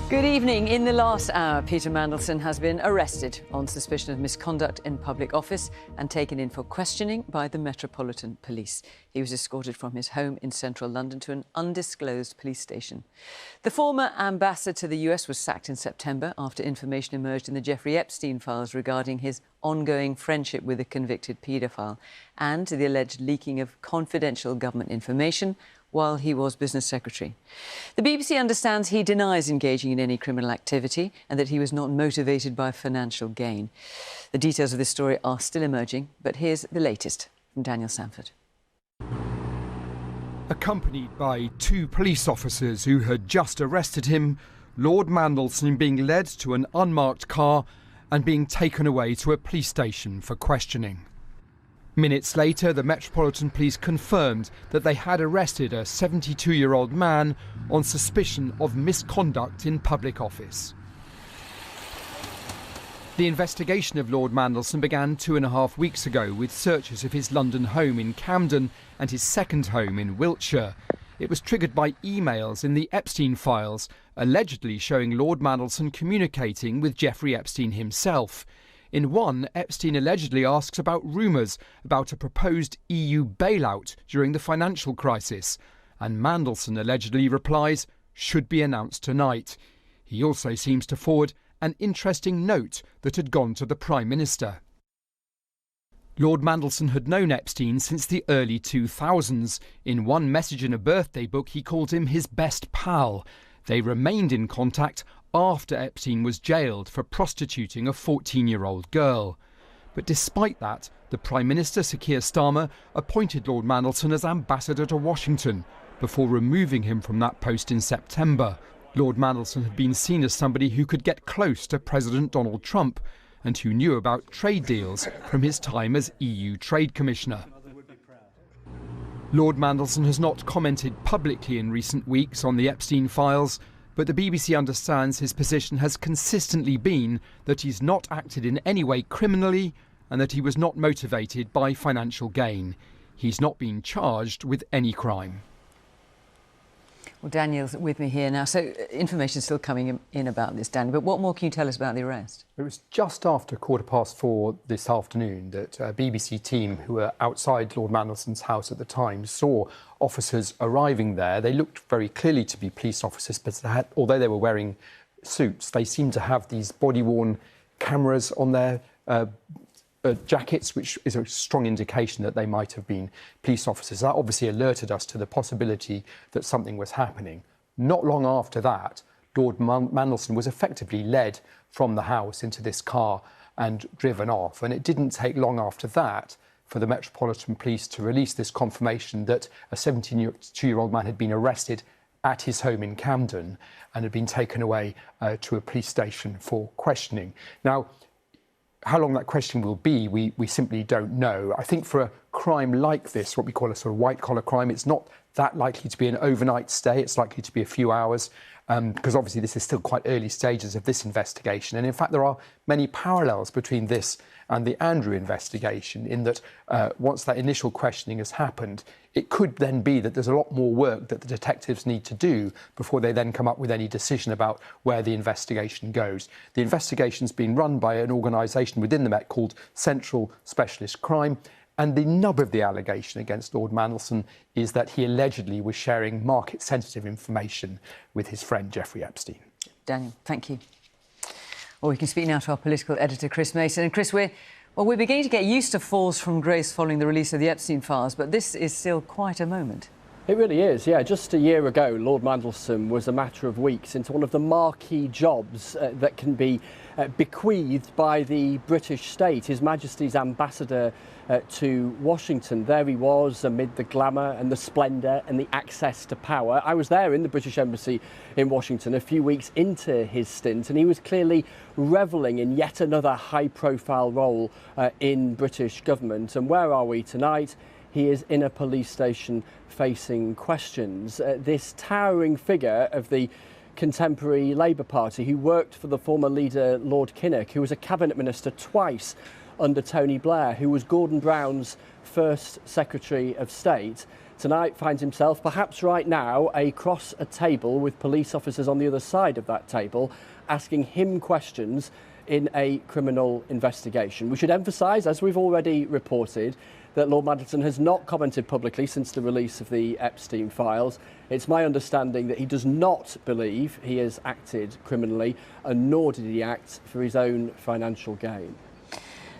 Good evening. In the last hour, Peter Mandelson has been arrested on suspicion of misconduct in public office and taken in for questioning by the Metropolitan Police. He was escorted from his home in central London to an undisclosed police station. The former ambassador to the US was sacked in September after information emerged in the Jeffrey Epstein files regarding his ongoing friendship with a convicted paedophile and the alleged leaking of confidential government information while he was business secretary. The BBC understands he denies engaging in any criminal activity and that he was not motivated by financial gain. The details of this story are still emerging, but here's the latest from Daniel Sanford. Accompanied by two police officers who had just arrested him, Lord Mandelson being led to an unmarked car and being taken away to a police station for questioning. Minutes later, the Metropolitan Police confirmed that they had arrested a 72-year-old man on suspicion of misconduct in public office. The investigation of Lord Mandelson began 2.5 weeks ago with searches of his London home in Camden and his second home in Wiltshire. It was triggered by emails in the Epstein files, allegedly showing Lord Mandelson communicating with Jeffrey Epstein himself. In one, Epstein allegedly asks about rumours about a proposed EU bailout during the financial crisis, and Mandelson allegedly replies, "should be announced tonight." He also seems to forward an interesting note that had gone to the Prime Minister. Lord Mandelson had known Epstein since the early 2000s. In one message in a birthday book, he called him his best pal. They remained in contact after Epstein was jailed for prostituting a 14-year-old girl. But despite that, the Prime Minister, Sir Keir Starmer, appointed Lord Mandelson as ambassador to Washington before removing him from that post in September. Lord Mandelson had been seen as somebody who could get close to President Donald Trump and who knew about trade deals from his time as EU Trade Commissioner. Lord Mandelson has not commented publicly in recent weeks on the Epstein files, but the BBC understands his position has consistently been that he's not acted in any way criminally and that he was not motivated by financial gain. He's not been charged with any crime. Well, Daniel's with me here now. So information's still coming in about this, Daniel, but what more can you tell us about the arrest? It was just after 4:15 this afternoon that a BBC team who were outside Lord Mandelson's house at the time saw officers arriving there. They looked very clearly to be police officers, but although they were wearing suits, they seemed to have these body-worn cameras on their jackets, which is a strong indication that they might have been police officers. That obviously alerted us to the possibility that something was happening. Not long after that, Lord Mandelson was effectively led from the house into this car and driven off. And it didn't take long after that for the Metropolitan Police to release this confirmation that a 72-year-old man had been arrested at his home in Camden and had been taken away to a police station for questioning. Now, how long that question will be, we simply don't know. I think for a crime like this, what we call a sort of white-collar crime, it's not that likely to be an overnight stay. It's likely to be a few hours, because obviously this is still quite early stages of this investigation. And in fact, there are many parallels between this and the Andrew investigation in that once that initial questioning has happened, it could then be that there's a lot more work that the detectives need to do before they then come up with any decision about where the investigation goes. The investigation's been run by an organisation within the Met called Central Specialist Crime, and the nub of the allegation against Lord Mandelson is that he allegedly was sharing market-sensitive information with his friend Jeffrey Epstein. Daniel, thank you. Well, we can speak now to our political editor, Chris Mason. And Chris, we're beginning to get used to falls from grace following the release of the Epstein files, but this is still quite a moment. It really is, yeah. Just a year ago, Lord Mandelson was a matter of weeks into one of the marquee jobs that can be bequeathed by the British state, His Majesty's ambassador to Washington. There he was amid the glamour and the splendour and the access to power. I was there in the British Embassy in Washington a few weeks into his stint, and he was clearly revelling in yet another high-profile role in British government. And where are we tonight? He is in a police station facing questions. This towering figure of the contemporary Labour Party, who worked for the former leader Lord Kinnock, who was a cabinet minister twice under Tony Blair, who was Gordon Brown's first Secretary of State, tonight finds himself, perhaps right now, across a table with police officers on the other side of that table, asking him questions in a criminal investigation. We should emphasise, as we've already reported, that Lord Mandelson has not commented publicly since the release of the Epstein files. It's my understanding that he does not believe he has acted criminally, and nor did he act for his own financial gain.